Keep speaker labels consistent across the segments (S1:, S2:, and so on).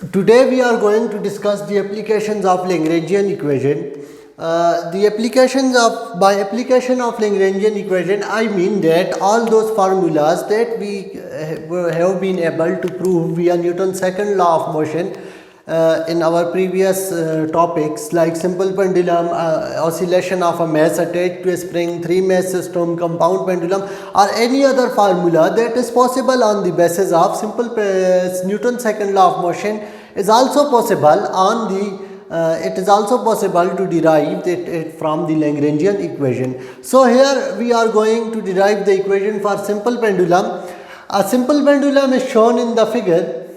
S1: Today we are going to discuss the applications of Lagrangian equation. The applications of by application of Lagrangian equation, I mean that all those formulas that we have been able to prove via Newton's second law of motion in our previous topics, like simple pendulum, oscillation of a mass attached to a spring, three mass system, compound pendulum, or any other formula that is possible on the basis of simple Newton's second law of motion is also possible on the it is also possible to derive it from the Lagrangian equation. So here we are going to derive the equation for simple pendulum. A simple pendulum is shown in the figure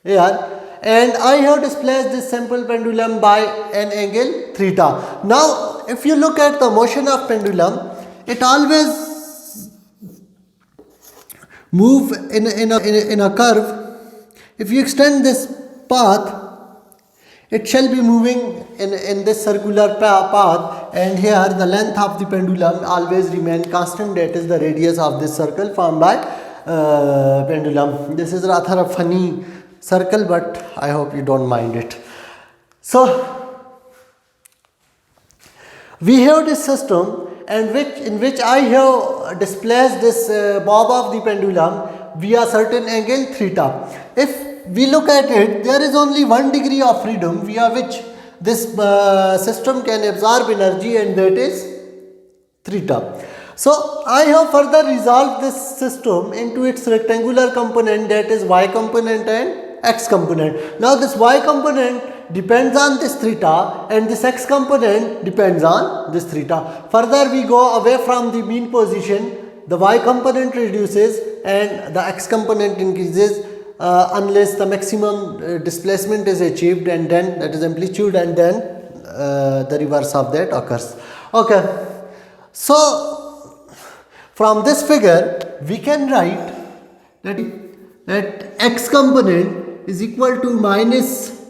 S1: here, and I have displaced this simple pendulum by an angle theta. Now if you look at the motion of pendulum, it always move in a curve. If you extend this path, it shall be moving in this circular path, and here the length of the pendulum always remain constant, that is the radius of this circle formed by pendulum. This is rather a funny circle, but I hope you don't mind it. So we have this system in which I have displaced this bob of the pendulum via certain angle theta. If we look at it, there is only 1 degree of freedom via which this system can absorb energy, and that is theta. So I have further resolved this system into its rectangular component, that is y component and x component. Now this y component depends on this theta, and this x component depends on this theta. Further we go away from the mean position, the y component reduces and the x component increases unless the maximum displacement is achieved, and then that is amplitude, and then the reverse of that occurs. Okay, so from this figure we can write that x component is equal to minus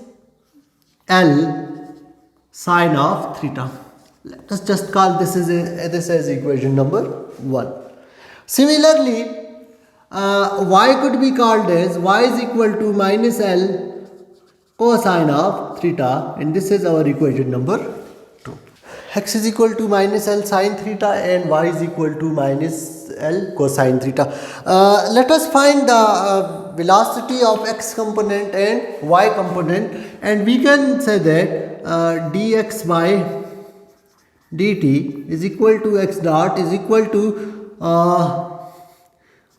S1: L sine of theta. Let us just call this as equation number 1. Similarly, y could be called as y is equal to minus L cosine of theta, and this is our equation number 2. X is equal to minus L sine theta and y is equal to minus L cosine theta. Let us find the velocity of x component and y component, and we can say that dx by dt is equal to x dot is equal to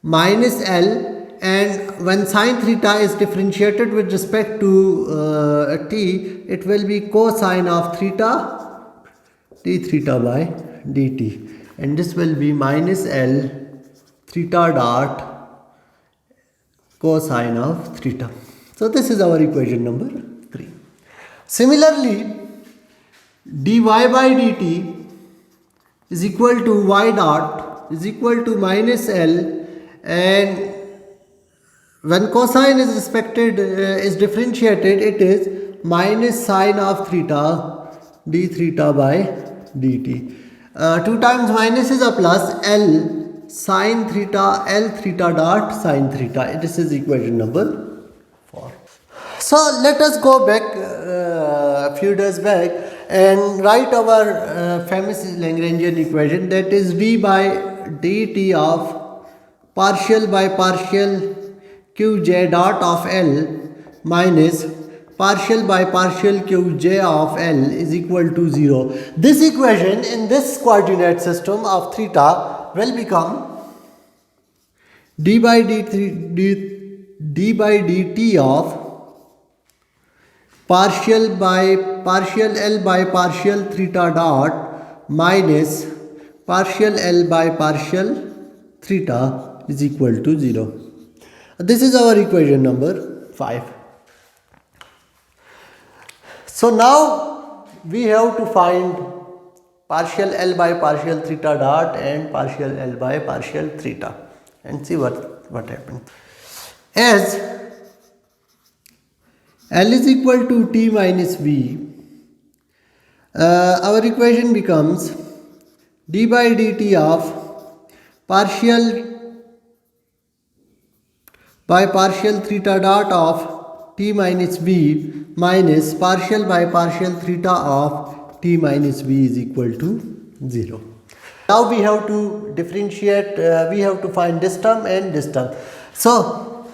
S1: minus L, and when sine theta is differentiated with respect to t, it will be cosine of theta d theta by dt, and this will be minus L theta dot cosine of theta. So this is our equation number 3. Similarly, dy by dt is equal to y dot is equal to minus L, and when cosine is differentiated, it is minus sine of theta d theta by dt. 2 times minus is a plus, L sine theta L theta dot sine theta. This is equation number 4. So let us go back a few days back and write our famous Lagrangian equation, that is d by dt of partial by partial qj dot of L minus partial by partial qj of L is equal to 0. This equation in this coordinate system of theta will become d by dt of partial by partial L by partial theta dot minus partial L by partial theta is equal to 0. This is our equation number 5. So now we have to find partial L by partial theta dot and partial L by partial theta, and see what happens. As L is equal to t minus v, our equation becomes d by dt of partial by partial theta dot of t minus v minus partial by partial theta of t minus v is equal to 0. Now we have to differentiate, we have to find this term and this term. So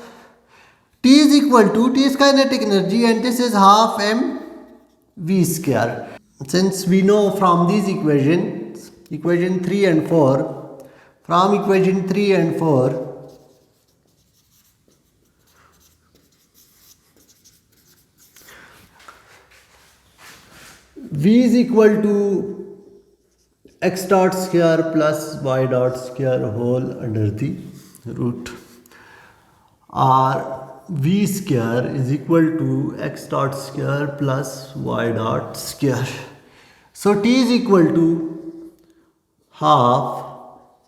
S1: T is equal to, T is kinetic energy and this is half m v square. Since we know from these equations, equation 3 and 4, from equation 3 and 4, v is equal to x dot square plus y dot square whole under the root, or v square is equal to x dot square plus y dot square. So t is equal to half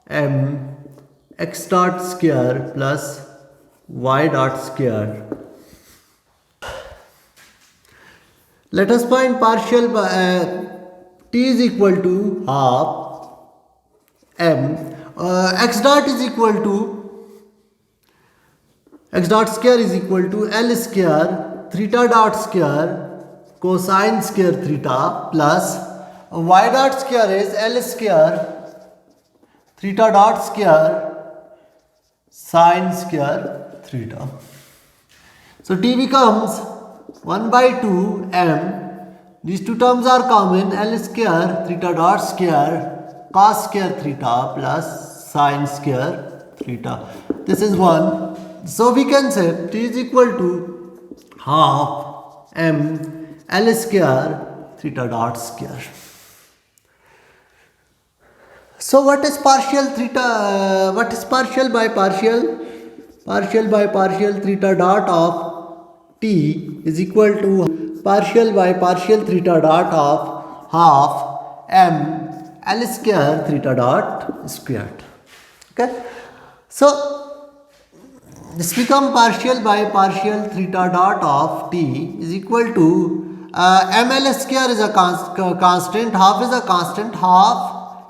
S1: m x dot square plus y dot square. Let us find partial by t is equal to half m x dot is equal to x dot square is equal to L square theta dot square cosine square theta plus y dot square is L square theta dot square sine square theta. So t becomes 1 by 2 m. These two terms are common, L square theta dot square cos square theta plus sine square theta. This is 1. So we can say t is equal to half m L square theta dot square. So what is partial theta? What is partial by partial? Partial by partial theta dot of t is equal to partial by partial theta dot of half m L square theta dot squared. Okay. So this become partial by partial theta dot of t is equal to ml square is a constant, half is a constant, half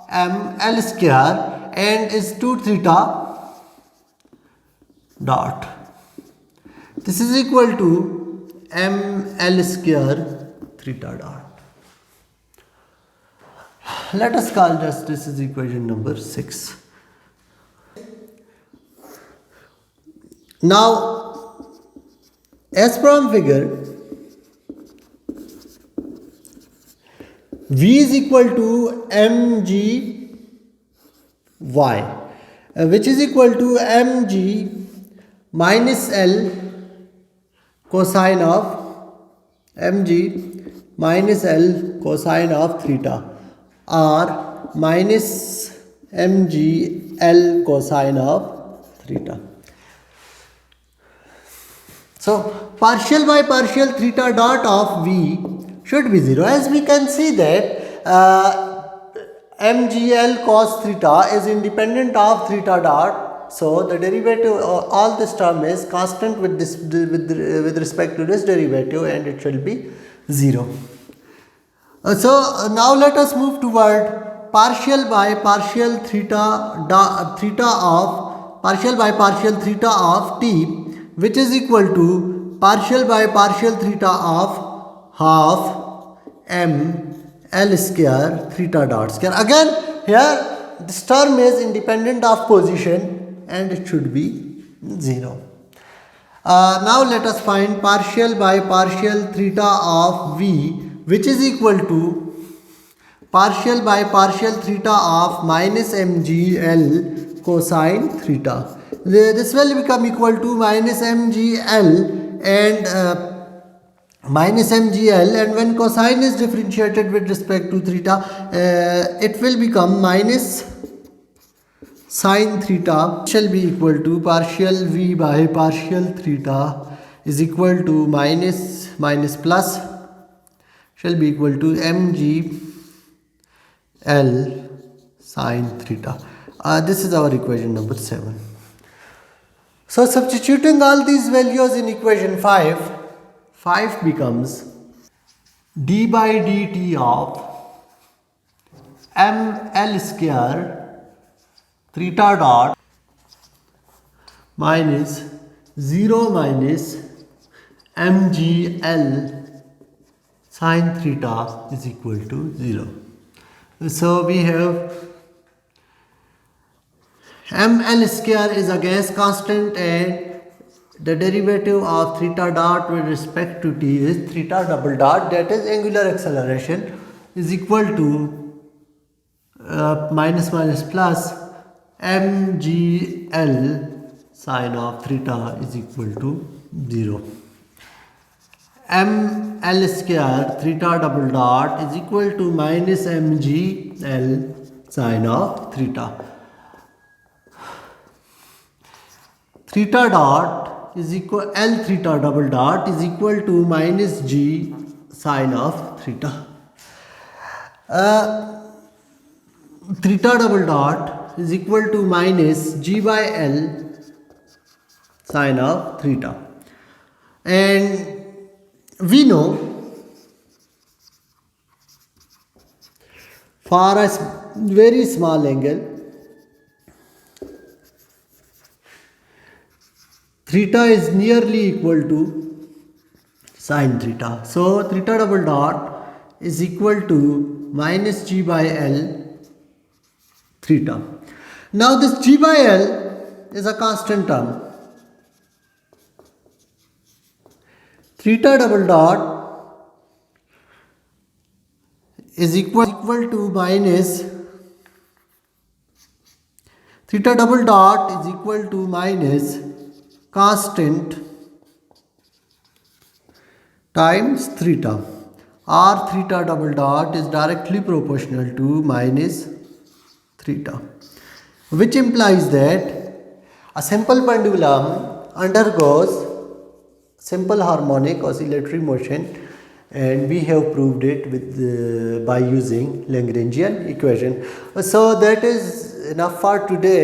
S1: ml square and is 2 theta dot. This is equal to ml square theta dot. Let us call this is equation number 6. Now, as from figure, V is equal to mg y, which is equal to mg minus L cosine of mg minus L cosine of theta, or minus mg L cosine of theta. So partial by partial theta dot of V should be 0, as we can see that mgl cos theta is independent of theta dot. So the derivative all this term is constant with this with respect to this derivative, and it shall be 0. So now let us move toward partial by partial theta of partial by partial theta of t, which is equal to partial by partial theta of half m L square theta dot square. Again here this term is independent of position and it should be 0. Now let us find partial by partial theta of V, which is equal to partial by partial theta of minus mgl cosine theta. This will become equal to minus mgl and minus mgl, and when cosine is differentiated with respect to theta, it will become minus sine theta shall be equal to partial v by partial theta is equal to minus plus shall be equal to mg L sine theta. This is our equation number 7. So substituting all these values in equation 5 becomes d by dt of ml square theta dot minus 0 minus mgl sine theta is equal to 0. So we have ml square is a gas constant and the derivative of theta dot with respect to t is theta double dot, that is angular acceleration, is equal to minus minus plus mgl sine of theta is equal to 0. ml square theta double dot is equal to minus mgl sine of theta. Theta dot is equal L theta double dot is equal to minus g sine of theta. Theta double dot is equal to minus g by L sine of theta, and we know for a very small angle theta is nearly equal to sine theta. So theta double dot is equal to minus g by L theta. Now this g by L is a constant term. Theta double dot is equal to minus theta double dot is equal to minus constant times theta, or theta double dot is directly proportional to minus theta, which implies that a simple pendulum undergoes simple harmonic oscillatory motion, and we have proved it with by using Lagrangian equation. So that is enough for today.